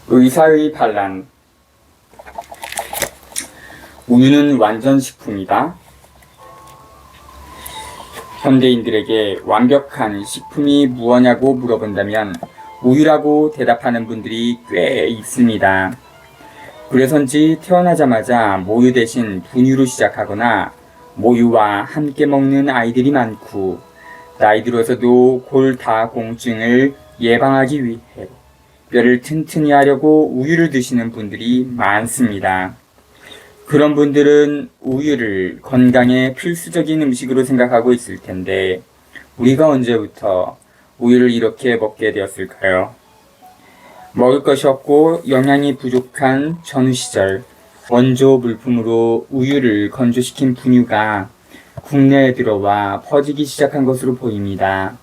의사의 반란. 우유는 완전 식품이다. 현대인들에게 완벽한 식품이 무엇냐고 물어본다면 우유라고 대답하는 분들이 꽤 있습니다. 그래서인지 태어나자마자 모유 대신 분유로 시작하거나 모유와 함께 먹는 아이들이 많고, 나이 들어서도 골다공증을 예방하기 위해 뼈를 튼튼히 하려고 우유를 드시는 분들이 많습니다. 그런 분들은 우유를 건강에 필수적인 음식으로 생각하고 있을 텐데, 우리가 언제부터 우유를 이렇게 먹게 되었을까요? 먹을 것이 없고 영양이 부족한 전후 시절, 원조 물품으로 우유를 건조시킨 분유가 국내에 들어와 퍼지기 시작한 것으로 보입니다.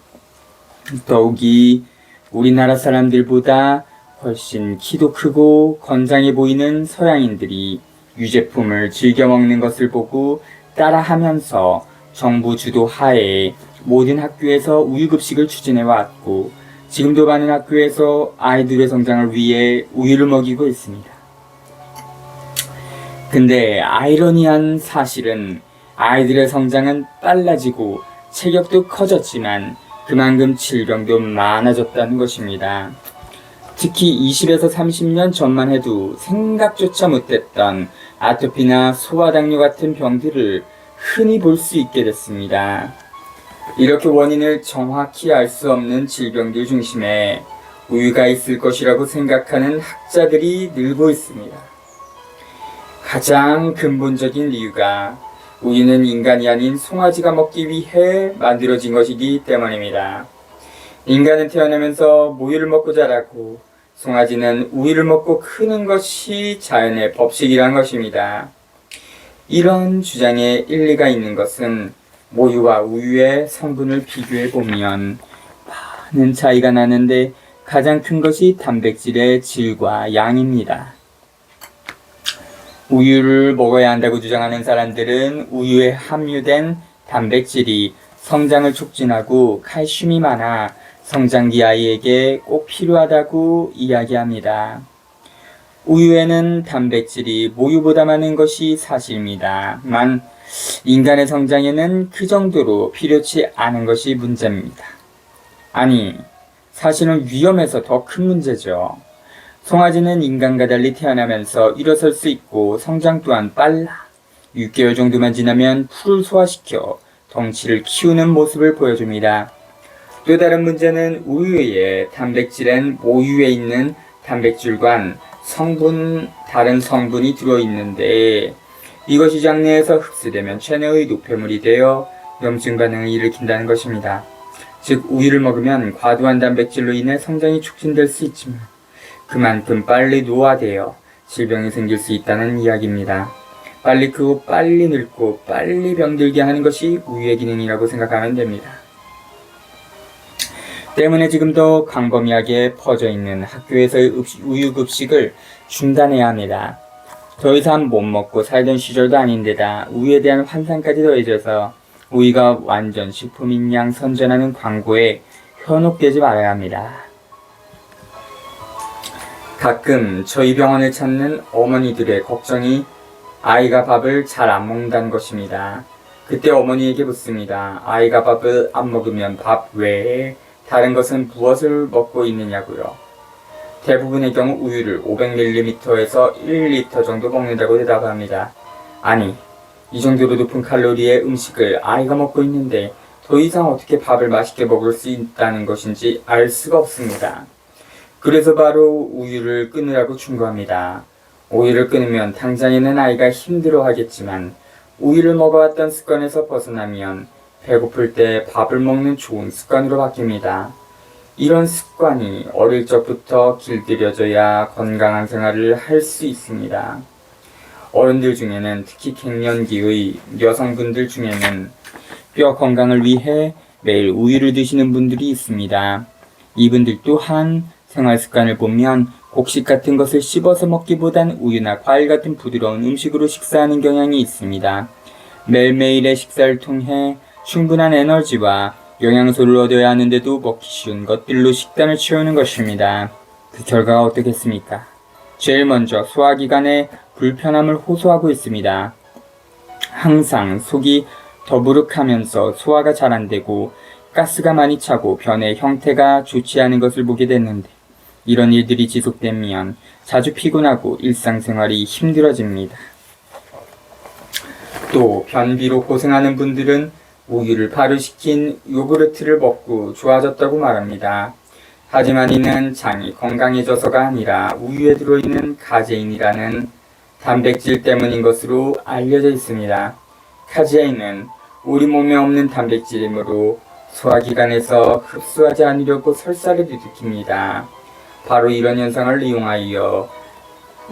더욱이 우리나라 사람들보다 훨씬 키도 크고 건장해 보이는 서양인들이 유제품을 즐겨 먹는 것을 보고 따라하면서 정부 주도 하에 모든 학교에서 우유급식을 추진해 왔고, 지금도 많은 학교에서 아이들의 성장을 위해 우유를 먹이고 있습니다. 근데 아이러니한 사실은 아이들의 성장은 빨라지고 체격도 커졌지만 그만큼 질병도 많아졌다는 것입니다. 특히 20에서 30년 전만 해도 생각조차 못했던 아토피나 소화당뇨 같은 병들을 흔히 볼 수 있게 됐습니다. 이렇게 원인을 정확히 알 수 없는 질병들 중심에 우유가 있을 것이라고 생각하는 학자들이 늘고 있습니다. 가장 근본적인 이유가 우유는 인간이 아닌 송아지가 먹기 위해 만들어진 것이기 때문입니다. 인간은 태어나면서 모유를 먹고 자라고, 송아지는 우유를 먹고 크는 것이 자연의 법칙이란 것입니다. 이런 주장에 일리가 있는 것은 모유와 우유의 성분을 비교해 보면 많은 차이가 나는데, 가장 큰 것이 단백질의 질과 양입니다. 우유를 먹어야 한다고 주장하는 사람들은 우유에 함유된 단백질이 성장을 촉진하고 칼슘이 많아 성장기 아이에게 꼭 필요하다고 이야기합니다. 우유에는 단백질이 모유보다 많은 것이 사실입니다만, 인간의 성장에는 그 정도로 필요치 않은 것이 문제입니다. 아니, 사실은 위험해서 더 큰 문제죠. 송아지는 인간과 달리 태어나면서 일어설 수 있고 성장 또한 빨라 6개월 정도만 지나면 풀을 소화시켜 덩치를 키우는 모습을 보여줍니다. 또 다른 문제는 우유의 단백질엔 모유에 있는 단백질과 다른 성분이 들어있는데, 이것이 장내에서 흡수되면 체내의 노폐물이 되어 염증 반응을 일으킨다는 것입니다. 즉, 우유를 먹으면 과도한 단백질로 인해 성장이 촉진될 수 있지만 그만큼 빨리 노화되어 질병이 생길 수 있다는 이야기입니다. 빨리 크고 빨리 늙고 빨리 병들게 하는 것이 우유의 기능이라고 생각하면 됩니다. 때문에 지금도 광범위하게 퍼져 있는 학교에서의 우유급식을 중단해야 합니다. 더 이상 못 먹고 살던 시절도 아닌데다 우유에 대한 환상까지 더해져서 우유가 완전 식품인 양 선전하는 광고에 현혹되지 말아야 합니다. 가끔 저희 병원을 찾는 어머니들의 걱정이 아이가 밥을 잘 안 먹는다는 것입니다. 그때 어머니에게 묻습니다. 아이가 밥을 안 먹으면 밥 외에 다른 것은 무엇을 먹고 있느냐고요. 대부분의 경우 우유를 500ml에서 1리터 정도 먹는다고 대답합니다. 아니, 이 정도로 높은 칼로리의 음식을 아이가 먹고 있는데 더 이상 어떻게 밥을 맛있게 먹을 수 있다는 것인지 알 수가 없습니다. 그래서 바로 우유를 끊으라고 충고합니다. 우유를 끊으면 당장에는 아이가 힘들어 하겠지만, 우유를 먹어왔던 습관에서 벗어나면 배고플 때 밥을 먹는 좋은 습관으로 바뀝니다. 이런 습관이 어릴 적부터 길들여져야 건강한 생활을 할 수 있습니다. 어른들 중에는, 특히 갱년기의 여성분들 중에는 뼈 건강을 위해 매일 우유를 드시는 분들이 있습니다. 이분들 또한 생활 습관을 보면 곡식 같은 것을 씹어서 먹기보단 우유나 과일 같은 부드러운 음식으로 식사하는 경향이 있습니다. 매일매일의 식사를 통해 충분한 에너지와 영양소를 얻어야 하는데도 먹기 쉬운 것들로 식단을 채우는 것입니다. 그 결과가 어떻겠습니까? 제일 먼저 소화기관의 불편함을 호소하고 있습니다. 항상 속이 더부룩하면서 소화가 잘 안되고 가스가 많이 차고 변의 형태가 좋지 않은 것을 보게 됐는데, 이런 일들이 지속되면 자주 피곤하고 일상생활이 힘들어집니다. 또 변비로 고생하는 분들은 우유를 발효시킨 요구르트를 먹고 좋아졌다고 말합니다. 하지만 이는 장이 건강해져서가 아니라 우유에 들어있는 카제인이라는 단백질 때문인 것으로 알려져 있습니다. 카제인은 우리 몸에 없는 단백질이므로 소화기관에서 흡수하지 않으려고 설사를 일으킵니다. 바로 이런 현상을 이용하여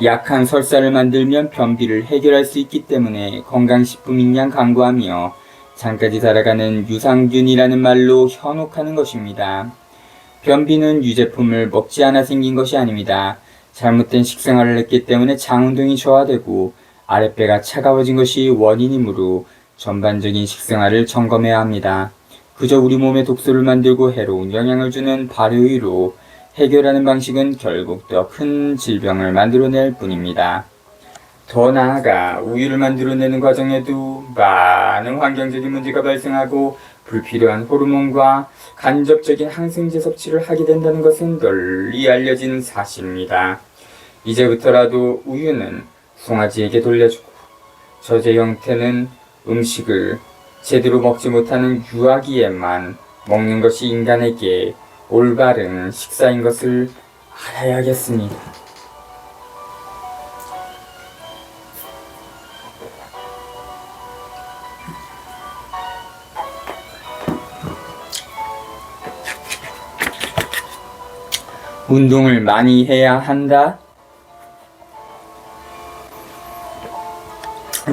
약한 설사를 만들면 변비를 해결할 수 있기 때문에 건강식품인 양 강구하며 장까지 살아가는 유산균이라는 말로 현혹하는 것입니다. 변비는 유제품을 먹지 않아 생긴 것이 아닙니다. 잘못된 식생활을 했기 때문에 장운동이 저하되고 아랫배가 차가워진 것이 원인이므로 전반적인 식생활을 점검해야 합니다. 그저 우리 몸에 독소를 만들고 해로운 영향을 주는 발효유로 해결하는 방식은 결국 더 큰 질병을 만들어낼 뿐입니다. 더 나아가 우유를 만들어내는 과정에도 많은 환경적인 문제가 발생하고 불필요한 호르몬과 간접적인 항생제 섭취를 하게 된다는 것은 널리 알려진 사실입니다. 이제부터라도 우유는 송아지에게 돌려주고 저제 형태는 음식을 제대로 먹지 못하는 유아기에만 먹는 것이 인간에게 올바른 식사인 것을 알아야겠습니다. 운동을 많이 해야 한다?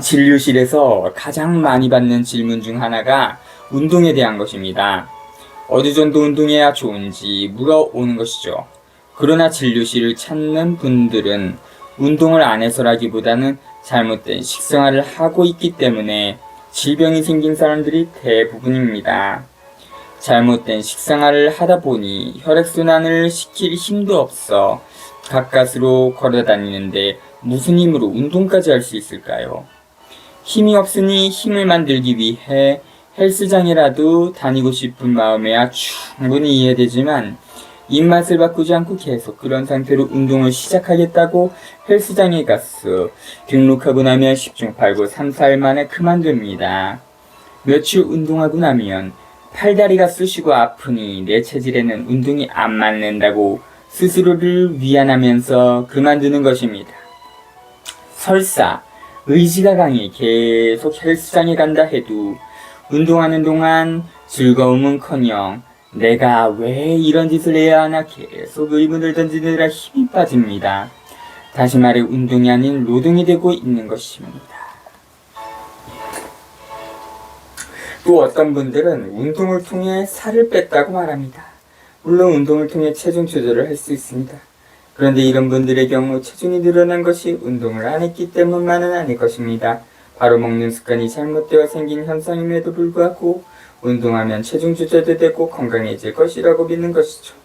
진료실에서 가장 많이 받는 질문 중 하나가 운동에 대한 것입니다. 어느 정도 운동해야 좋은지 물어오는 것이죠. 그러나 진료실을 찾는 분들은 운동을 안 해서라기보다는 잘못된 식생활을 하고 있기 때문에 질병이 생긴 사람들이 대부분입니다. 잘못된 식생활을 하다 보니 혈액순환을 시킬 힘도 없어 가까스로 걸어다니는데 무슨 힘으로 운동까지 할 수 있을까요? 힘이 없으니 힘을 만들기 위해 헬스장이라도 다니고 싶은 마음에야 충분히 이해되지만 입맛을 바꾸지 않고 계속 그런 상태로 운동을 시작하겠다고 헬스장에 가서 등록하고 나면 10중 8구 3, 4일 만에 그만둡니다. 며칠 운동하고 나면 팔다리가 쑤시고 아프니 내 체질에는 운동이 안 맞는다고 스스로를 위안하면서 그만두는 것입니다. 설사 의지가 강해 계속 헬스장에 간다 해도 운동하는 동안 즐거움은커녕 내가 왜 이런 짓을 해야 하나 계속 의문을 던지느라 힘이 빠집니다. 다시 말해 운동이 아닌 노동이 되고 있는 것입니다. 또 어떤 분들은 운동을 통해 살을 뺐다고 말합니다. 물론 운동을 통해 체중 조절을 할 수 있습니다. 그런데 이런 분들의 경우 체중이 늘어난 것이 운동을 안 했기 때문만은 아닐 것입니다. 바로 먹는 습관이 잘못되어 생긴 현상임에도 불구하고 운동하면 체중 조절도 되고 건강해질 것이라고 믿는 것이죠.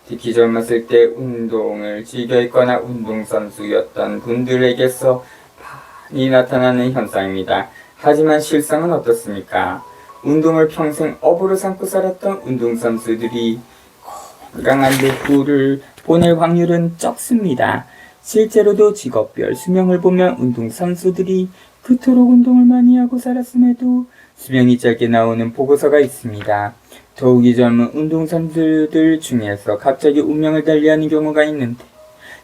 특히 젊었을 때 운동을 즐겨 했거나 운동선수였던 분들에게서 많이 나타나는 현상입니다. 하지만 실상은 어떻습니까? 운동을 평생 업으로 삼고 살았던 운동선수들이 건강한 노후를 보낼 확률은 적습니다. 실제로도 직업별 수명을 보면 운동선수들이 그토록 운동을 많이 하고 살았음에도 수명이 짧게 나오는 보고서가 있습니다. 더욱이 젊은 운동선수들 중에서 갑자기 운명을 달리하는 경우가 있는데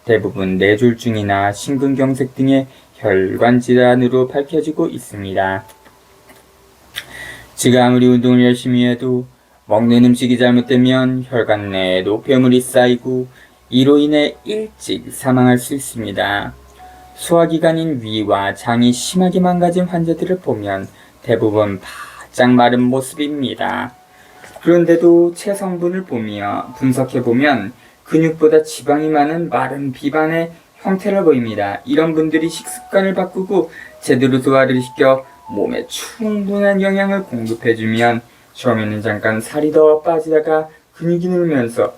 대부분 뇌졸중이나 심근경색 등의 혈관질환으로 밝혀지고 있습니다. 지가 아무리 운동을 열심히 해도 먹는 음식이 잘못되면 혈관 내에 노폐물이 쌓이고 이로 인해 일찍 사망할 수 있습니다. 소화기관인 위와 장이 심하게 망가진 환자들을 보면 대부분 바짝 마른 모습입니다. 그런데도 체성분을 보며 분석해보면 근육보다 지방이 많은 마른 비반의 형태를 보입니다. 이런 분들이 식습관을 바꾸고 제대로 소화를 시켜 몸에 충분한 영양을 공급해주면 처음에는 잠깐 살이 더 빠지다가 근육이 늘면서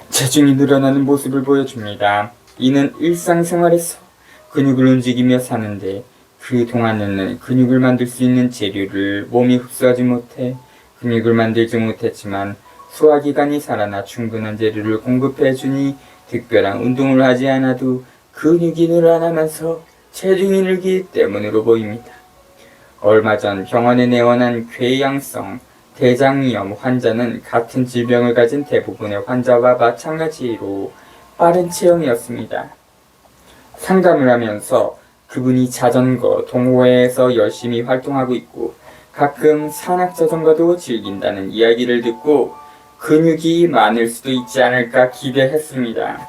체중이 늘어나는 모습을 보여줍니다. 이는 일상생활에서 근육을 움직이며 사는데 그동안에는 근육을 만들 수 있는 재료를 몸이 흡수하지 못해 근육을 만들지 못했지만 소화기관이 살아나 충분한 재료를 공급해주니 특별한 운동을 하지 않아도 근육이 늘어나면서 체중이 늘기 때문으로 보입니다. 얼마 전 병원에 내원한 궤양성 대장염 환자는 같은 질병을 가진 대부분의 환자와 마찬가지로 빠른 체형이었습니다. 상담을 하면서 그분이 자전거 동호회에서 열심히 활동하고 있고 가끔 산악자전거도 즐긴다는 이야기를 듣고 근육이 많을 수도 있지 않을까 기대했습니다.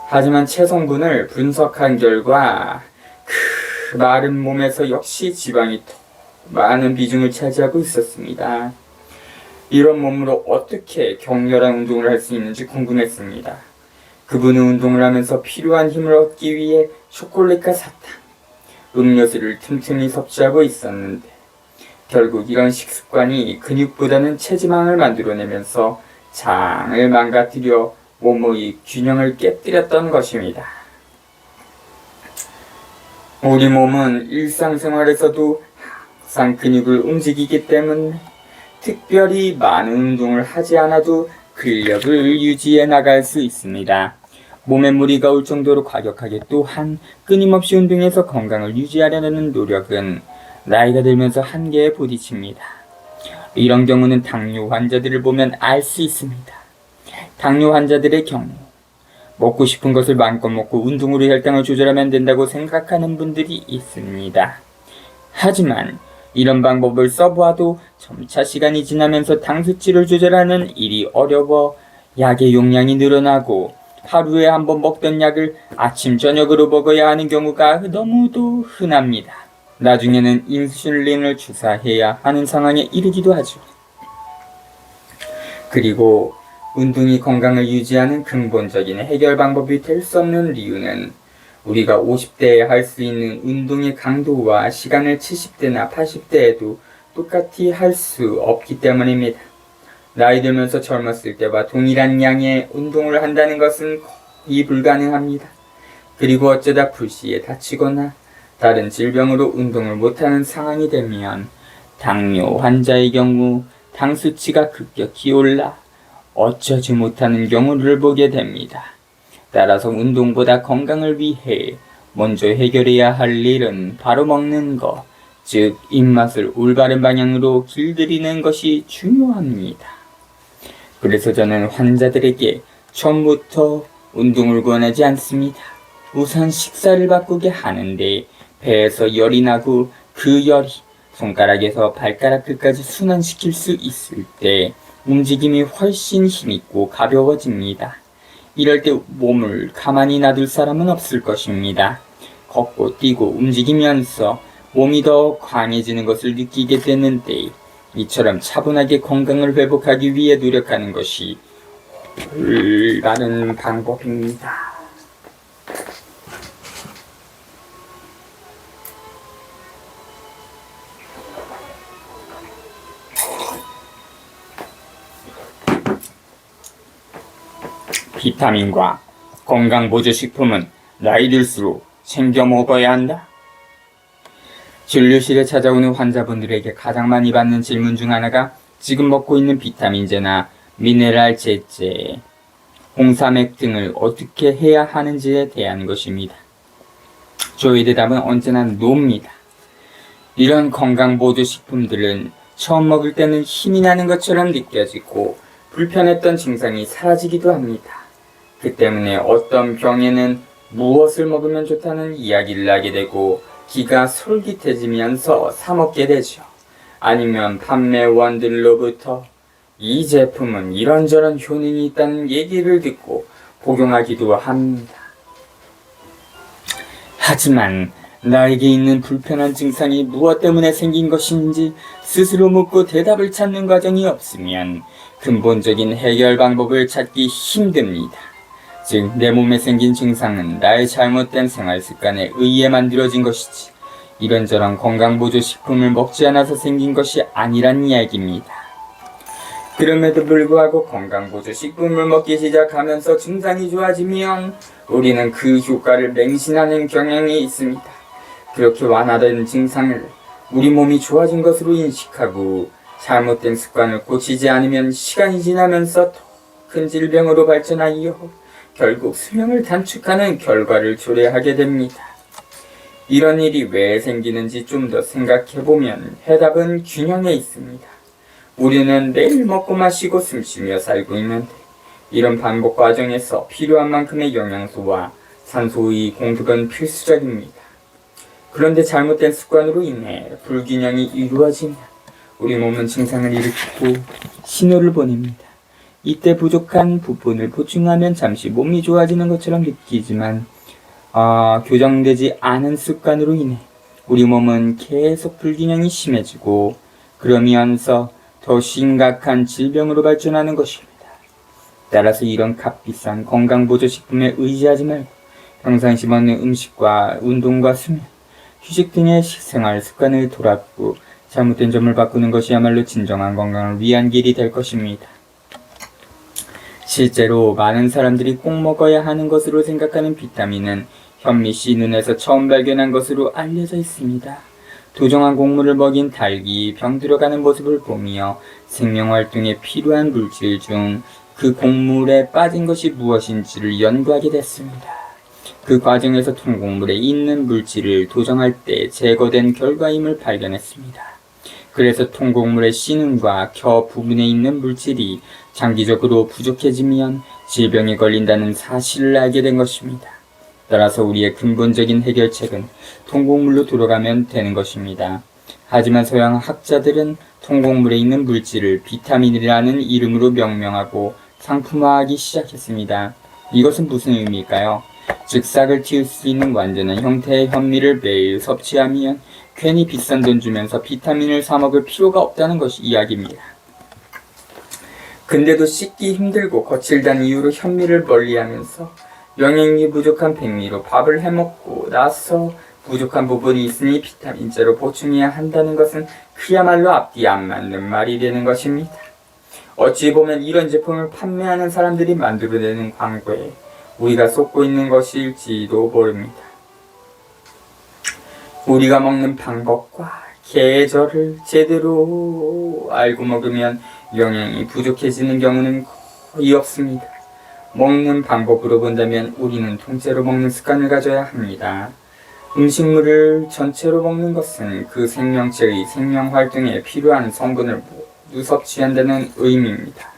하지만 체성분을 분석한 결과 그 마른 몸에서 역시 지방이 더 많은 비중을 차지하고 있었습니다. 이런 몸으로 어떻게 격렬한 운동을 할 수 있는지 궁금했습니다. 그분은 운동을 하면서 필요한 힘을 얻기 위해 초콜릿과 사탕, 음료수를 틈틈이 섭취하고 있었는데 결국 이런 식습관이 근육보다는 체지방을 만들어내면서 장을 망가뜨려 몸의 균형을 깨뜨렸던 것입니다. 우리 몸은 일상생활에서도 항상 근육을 움직이기 때문에 특별히 많은 운동을 하지 않아도 근력을 유지해 나갈 수 있습니다. 몸에 무리가 올 정도로 과격하게 또한 끊임없이 운동해서 건강을 유지하려는 노력은 나이가 들면서 한계에 부딪힙니다. 이런 경우는 당뇨 환자들을 보면 알 수 있습니다. 당뇨 환자들의 경우 먹고 싶은 것을 마음껏 먹고 운동으로 혈당을 조절하면 된다고 생각하는 분들이 있습니다. 하지만 이런 방법을 써보아도 점차 시간이 지나면서 당수치를 조절하는 일이 어려워 약의 용량이 늘어나고 하루에 한 번 먹던 약을 아침 저녁으로 먹어야 하는 경우가 너무도 흔합니다. 나중에는 인슐린을 주사해야 하는 상황에 이르기도 하죠. 그리고 운동이 건강을 유지하는 근본적인 해결 방법이 될 수 없는 이유는 우리가 50대에 할 수 있는 운동의 강도와 시간을 70대나 80대에도 똑같이 할 수 없기 때문입니다. 나이 들면서 젊었을 때와 동일한 양의 운동을 한다는 것은 거의 불가능합니다. 그리고 어쩌다 불시에 다치거나 다른 질병으로 운동을 못하는 상황이 되면 당뇨 환자의 경우 당 수치가 급격히 올라 어쩌지 못하는 경우를 보게 됩니다. 따라서 운동보다 건강을 위해 먼저 해결해야 할 일은 바로 먹는 것, 즉 입맛을 올바른 방향으로 길들이는 것이 중요합니다. 그래서 저는 환자들에게 처음부터 운동을 권하지 않습니다. 우선 식사를 바꾸게 하는데 배에서 열이 나고 그 열이 손가락에서 발가락 끝까지 순환시킬 수 있을 때 움직임이 훨씬 힘있고 가벼워집니다. 이럴 때 몸을 가만히 놔둘 사람은 없을 것입니다. 걷고 뛰고 움직이면서 몸이 더 강해지는 것을 느끼게 되는데 이처럼 차분하게 건강을 회복하기 위해 노력하는 것이 올바른 방법입니다. 비타민과 건강보조식품은 나이 들수록 챙겨 먹어야 한다. 진료실에 찾아오는 환자분들에게 가장 많이 받는 질문 중 하나가 지금 먹고 있는 비타민제나 미네랄 제제, 홍삼액 등을 어떻게 해야 하는지에 대한 것입니다. 저의 대답은 언제나 노입니다. 이런 건강보조식품들은 처음 먹을 때는 힘이 나는 것처럼 느껴지고 불편했던 증상이 사라지기도 합니다. 그 때문에 어떤 병에는 무엇을 먹으면 좋다는 이야기를 하게 되고 기가 솔깃해지면서 사 먹게 되죠. 아니면 판매원들로부터 이 제품은 이런저런 효능이 있다는 얘기를 듣고 복용하기도 합니다. 하지만 나에게 있는 불편한 증상이 무엇 때문에 생긴 것인지 스스로 묻고 대답을 찾는 과정이 없으면 근본적인 해결 방법을 찾기 힘듭니다. 즉, 내 몸에 생긴 증상은 나의 잘못된 생활 습관에 의해 만들어진 것이지 이런저런 건강보조식품을 먹지 않아서 생긴 것이 아니란 이야기입니다. 그럼에도 불구하고 건강보조식품을 먹기 시작하면서 증상이 좋아지면 우리는 그 효과를 맹신하는 경향이 있습니다. 그렇게 완화된 증상을 우리 몸이 좋아진 것으로 인식하고 잘못된 습관을 고치지 않으면 시간이 지나면서 더 큰 질병으로 발전하여 결국 수명을 단축하는 결과를 초래하게 됩니다. 이런 일이 왜 생기는지 좀 더 생각해보면 해답은 균형에 있습니다. 우리는 매일 먹고 마시고 숨쉬며 살고 있는데 이런 반복 과정에서 필요한 만큼의 영양소와 산소의 공급은 필수적입니다. 그런데 잘못된 습관으로 인해 불균형이 이루어지면 우리 몸은 증상을 일으키고 신호를 보냅니다. 이때 부족한 부분을 보충하면 잠시 몸이 좋아지는 것처럼 느끼지만 교정되지 않은 습관으로 인해 우리 몸은 계속 불균형이 심해지고 그러면서 더 심각한 질병으로 발전하는 것입니다. 따라서 이런 값비싼 건강보조식품에 의지하지 말고 평상시 먹는 음식과 운동과 수면, 휴식 등의 생활 습관을 돌아보고 잘못된 점을 바꾸는 것이야말로 진정한 건강을 위한 길이 될 것입니다. 실제로 많은 사람들이 꼭 먹어야 하는 것으로 생각하는 비타민은 현미씨 눈에서 처음 발견한 것으로 알려져 있습니다. 도정한 곡물을 먹인 닭이 병들어가는 모습을 보며 생명활동에 필요한 물질 중 그 곡물에 빠진 것이 무엇인지를 연구하게 됐습니다. 그 과정에서 통곡물에 있는 물질을 도정할 때 제거된 결과임을 발견했습니다. 그래서 통곡물의 씨눈과 겨 부분에 있는 물질이 장기적으로 부족해지면 질병에 걸린다는 사실을 알게 된 것입니다. 따라서 우리의 근본적인 해결책은 통곡물로 돌아가면 되는 것입니다. 하지만 서양 학자들은 통곡물에 있는 물질을 비타민이라는 이름으로 명명하고 상품화하기 시작했습니다. 이것은 무슨 의미일까요? 즉 싹을 틔울 수 있는 완전한 형태의 현미를 매일 섭취하면 괜히 비싼 돈 주면서 비타민을 사 먹을 필요가 없다는 것이 이야기입니다. 근데도 씻기 힘들고 거칠다는 이유로 현미를 멀리하면서 영양이 부족한 백미로 밥을 해먹고 나서 부족한 부분이 있으니 비타민제로 보충해야 한다는 것은 그야말로 앞뒤 안 맞는 말이 되는 것입니다. 어찌 보면 이런 제품을 판매하는 사람들이 만들어내는 광고에 우리가 쏟고 있는 것일지도 모릅니다. 우리가 먹는 방법과 계절을 제대로 알고 먹으면 영양이 부족해지는 경우는 거의 없습니다. 먹는 방법으로 본다면 우리는 통째로 먹는 습관을 가져야 합니다. 음식물을 전체로 먹는 것은 그 생명체의 생명활동에 필요한 성분을 모두 섭취한다는 의미입니다.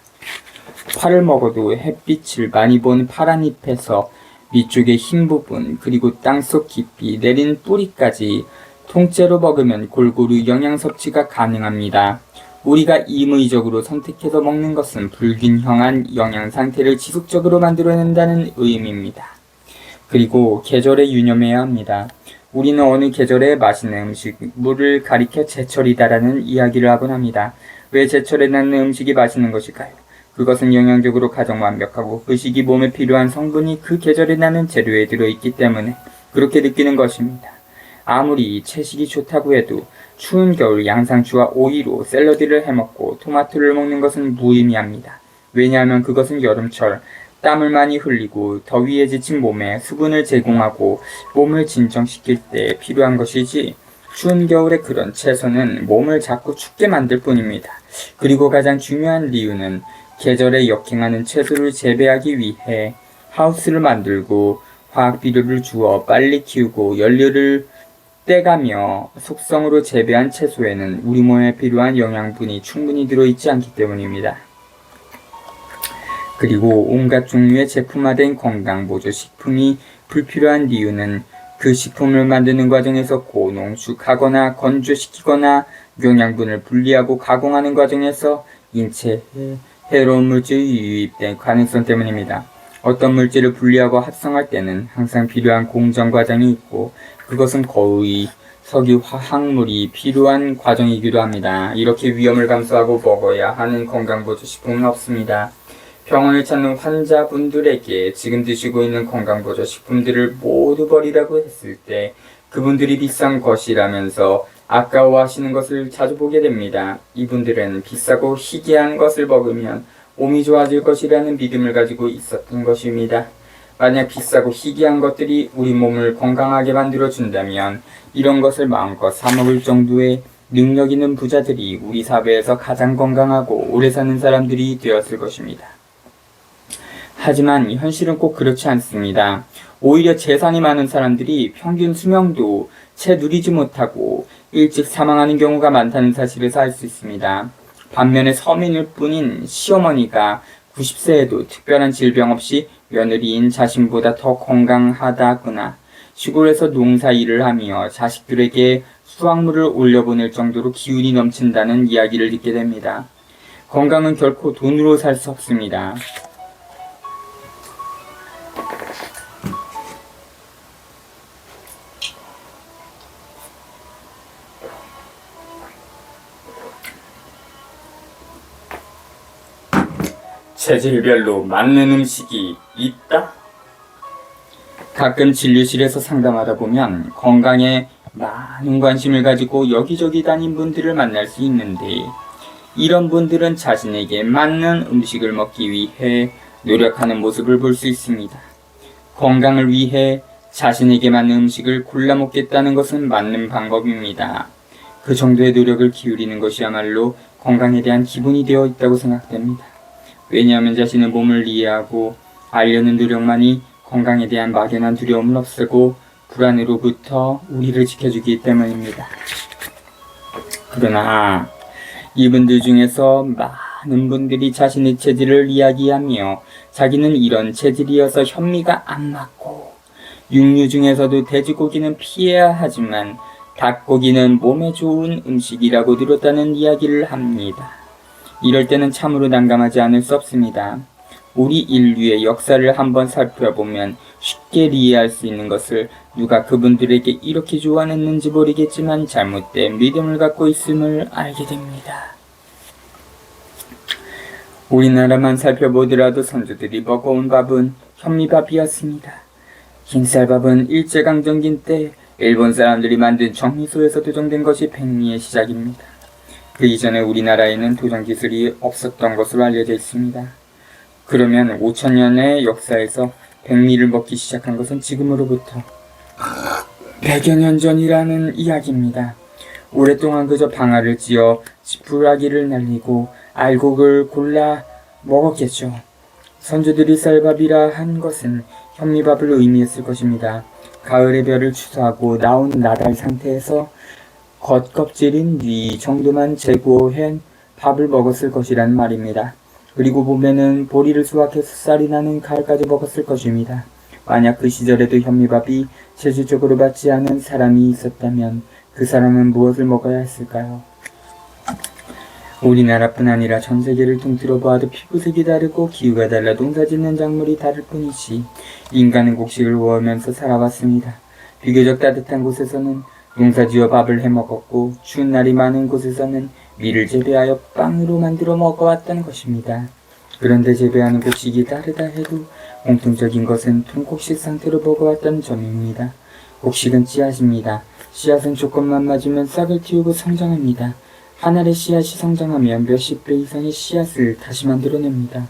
파를 먹어도 햇빛을 많이 본 파란 잎에서 위쪽의 흰 부분 그리고 땅속 깊이 내린 뿌리까지 통째로 먹으면 골고루 영양 섭취가 가능합니다. 우리가 임의적으로 선택해서 먹는 것은 불균형한 영양 상태를 지속적으로 만들어낸다는 의미입니다. 그리고 계절에 유념해야 합니다. 우리는 어느 계절에 맛있는 음식물을 가리켜 제철이다라는 이야기를 하곤 합니다. 왜 제철에 낳는 음식이 맛있는 것일까요? 그것은 영양적으로 가장 완벽하고 그 시기 몸에 필요한 성분이 그 계절에 나는 재료에 들어있기 때문에 그렇게 느끼는 것입니다. 아무리 채식이 좋다고 해도 추운 겨울 양상추와 오이로 샐러드를 해먹고 토마토를 먹는 것은 무의미합니다. 왜냐하면 그것은 여름철 땀을 많이 흘리고 더위에 지친 몸에 수분을 제공하고 몸을 진정시킬 때 필요한 것이지 추운 겨울에 그런 채소는 몸을 자꾸 춥게 만들 뿐입니다. 그리고 가장 중요한 이유는 계절에 역행하는 채소를 재배하기 위해 하우스를 만들고 화학 비료를 주어 빨리 키우고 연료를 떼가며 속성으로 재배한 채소에는 우리 몸에 필요한 영양분이 충분히 들어있지 않기 때문입니다. 그리고 온갖 종류의 제품화된 건강보조식품이 불필요한 이유는 그 식품을 만드는 과정에서 고농축하거나 건조시키거나 영양분을 분리하고 가공하는 과정에서 인체에 해로운 물질이 유입된 가능성 때문입니다. 어떤 물질을 분리하고 합성할 때는 항상 필요한 공정 과정이 있고 그것은 거의 석유 화학물이 필요한 과정이기도 합니다. 이렇게 위험을 감수하고 먹어야 하는 건강보조식품은 없습니다. 병원을 찾는 환자분들에게 지금 드시고 있는 건강보조식품들을 모두 버리라고 했을 때 그분들이 비싼 것이라면서 아까워하시는 것을 자주 보게 됩니다. 이분들은 비싸고 희귀한 것을 먹으면 몸이 좋아질 것이라는 믿음을 가지고 있었던 것입니다. 만약 비싸고 희귀한 것들이 우리 몸을 건강하게 만들어준다면 이런 것을 마음껏 사먹을 정도의 능력 있는 부자들이 우리 사회에서 가장 건강하고 오래 사는 사람들이 되었을 것입니다. 하지만 현실은 꼭 그렇지 않습니다. 오히려 재산이 많은 사람들이 평균 수명도 채 누리지 못하고 일찍 사망하는 경우가 많다는 사실에서 알 수 있습니다. 반면에 서민일 뿐인 시어머니가 90세에도 특별한 질병 없이 며느리인 자신보다 더 건강하다거나 시골에서 농사 일을 하며 자식들에게 수확물을 올려보낼 정도로 기운이 넘친다는 이야기를 듣게 됩니다. 건강은 결코 돈으로 살 수 없습니다. 체질별로 맞는 음식이 있다? 가끔 진료실에서 상담하다 보면 건강에 많은 관심을 가지고 여기저기 다닌 분들을 만날 수 있는데 이런 분들은 자신에게 맞는 음식을 먹기 위해 노력하는 모습을 볼 수 있습니다. 건강을 위해 자신에게 맞는 음식을 골라 먹겠다는 것은 맞는 방법입니다. 그 정도의 노력을 기울이는 것이야말로 건강에 대한 기본이 되어 있다고 생각됩니다. 왜냐하면 자신의 몸을 이해하고 알려는 노력만이 건강에 대한 막연한 두려움을 없애고 불안으로부터 우리를 지켜주기 때문입니다. 그러나 이분들 중에서 많은 분들이 자신의 체질을 이야기하며 자기는 이런 체질이어서 현미가 안 맞고 육류 중에서도 돼지고기는 피해야 하지만 닭고기는 몸에 좋은 음식이라고 들었다는 이야기를 합니다. 이럴 때는 참으로 난감하지 않을 수 없습니다. 우리 인류의 역사를 한번 살펴보면 쉽게 이해할 수 있는 것을 누가 그분들에게 이렇게 조언했는지 모르겠지만 잘못된 믿음을 갖고 있음을 알게 됩니다. 우리나라만 살펴보더라도 선조들이 먹어온 밥은 현미밥이었습니다. 흰쌀밥은 일제강점기 때 일본 사람들이 만든 정미소에서 도정된 것이 백미의 시작입니다. 그 이전에 우리나라에는 도전 기술이 없었던 것으로 알려져 있습니다. 그러면 5000년의 역사에서 백미를 먹기 시작한 것은 지금으로부터 100여 년 전이라는 이야기입니다. 오랫동안 그저 방아를 찧어 지푸라기를 날리고 알곡을 골라 먹었겠죠. 선조들이 쌀밥이라 한 것은 현미밥을 의미했을 것입니다. 가을의 별을 추수하고 나온 나달 상태에서 겉껍질인 위 정도만 제거한 밥을 먹었을 것이란 말입니다. 그리고 봄에는 보리를 수확해서 쌀이 나는 가을까지 먹었을 것입니다. 만약 그 시절에도 현미밥이 제주적으로 받지 않은 사람이 있었다면 그 사람은 무엇을 먹어야 했을까요? 우리나라뿐 아니라 전 세계를 통틀어 보아도 피부색이 다르고 기후가 달라 농사짓는 작물이 다를 뿐이지 인간은 곡식을 구하면서 살아왔습니다. 비교적 따뜻한 곳에서는 농사지어 밥을 해먹었고 추운 날이 많은 곳에서는 밀을 재배하여 빵으로 만들어 먹어왔다는 것입니다. 그런데 재배하는 곡식이 다르다 해도 공통적인 것은 통곡식 상태로 먹어왔다는 점입니다. 곡식은 씨앗입니다. 씨앗은 조건만 맞으면 싹을 틔우고 성장합니다. 한 알의 씨앗이 성장하면 몇십 배 이상의 씨앗을 다시 만들어냅니다.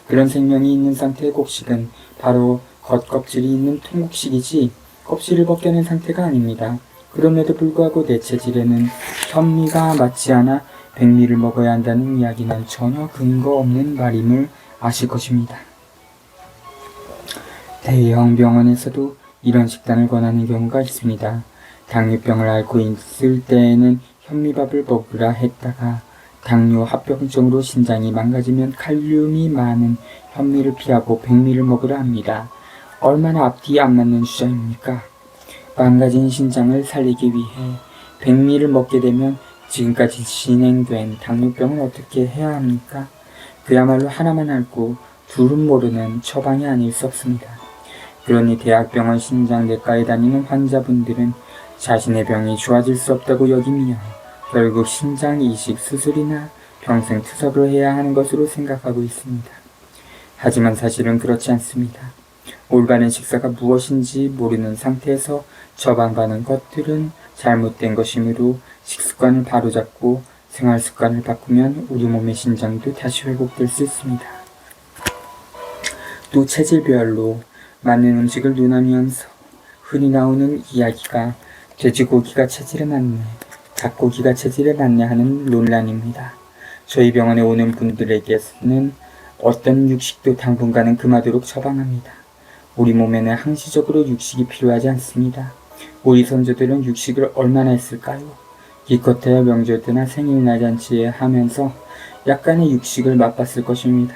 그런 생명이 있는 상태의 곡식은 바로 겉껍질이 있는 통곡식이지 껍질을 벗겨낸 상태가 아닙니다. 그럼에도 불구하고 내 체질에는 현미가 맞지 않아 백미를 먹어야 한다는 이야기는 전혀 근거 없는 말임을 아실 것입니다. 대형 병원에서도 이런 식단을 권하는 경우가 있습니다. 당뇨병을 앓고 있을 때에는 현미밥을 먹으라 했다가 당뇨 합병증으로 신장이 망가지면 칼륨이 많은 현미를 피하고 백미를 먹으라 합니다. 얼마나 앞뒤 안 맞는 주장입니까? 망가진 신장을 살리기 위해 백미를 먹게 되면 지금까지 진행된 당뇨병은 어떻게 해야 합니까? 그야말로 하나만 앓고 둘은 모르는 처방이 아닐 수 없습니다. 그러니 대학병원 신장내과에 다니는 환자분들은 자신의 병이 좋아질 수 없다고 여기며 결국 신장 이식 수술이나 평생 투석을 해야 하는 것으로 생각하고 있습니다. 하지만 사실은 그렇지 않습니다. 올바른 식사가 무엇인지 모르는 상태에서 처방받는 것들은 잘못된 것이므로 식습관을 바로잡고 생활 습관을 바꾸면 우리 몸의 신장도 다시 회복될 수 있습니다. 또 체질별로 맞는 음식을 논하면서 흔히 나오는 이야기가 돼지고기가 체질에 맞네, 닭고기가 체질에 맞네 하는 논란입니다. 저희 병원에 오는 분들에게는 어떤 육식도 당분간은 금하도록 처방합니다. 우리 몸에는 항시적으로 육식이 필요하지 않습니다. 우리 선조들은 육식을 얼마나 했을까요? 기껏해야 명절 때나 생일날 잔치에 하면서 약간의 육식을 맛봤을 것입니다.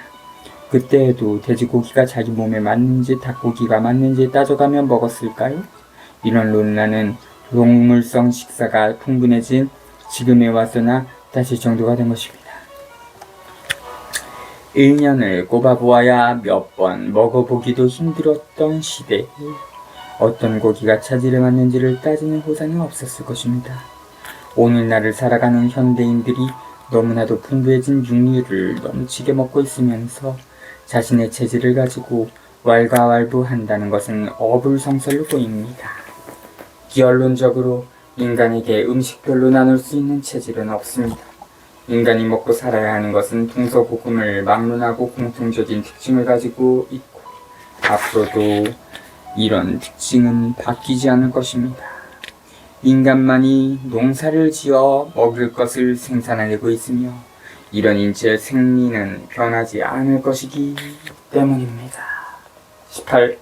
그때에도 돼지고기가 자기 몸에 맞는지 닭고기가 맞는지 따져가며 먹었을까요? 이런 논란은 동물성 식사가 풍부해진 지금에 와서나 다시 정도가 된 것입니다. 1년을 꼽아보아야 몇 번 먹어보기도 힘들었던 시대에 어떤 고기가 차질에 맞는지를 따지는 호사는 없었을 것입니다. 오늘날을 살아가는 현대인들이 너무나도 풍부해진 육류를 넘치게 먹고 있으면서 자신의 체질을 가지고 왈가왈부한다는 것은 어불성설로 보입니다. 결론적으로 인간에게 음식별로 나눌 수 있는 체질은 없습니다. 인간이 먹고 살아야 하는 것은 동서고금을 막론하고 공통적인 특징을 가지고 있고 앞으로도 이런 특징은 바뀌지 않을 것입니다. 인간만이 농사를 지어 먹을 것을 생산해내고 있으며 이런 인체의 생리는 변하지 않을 것이기 때문입니다. 18.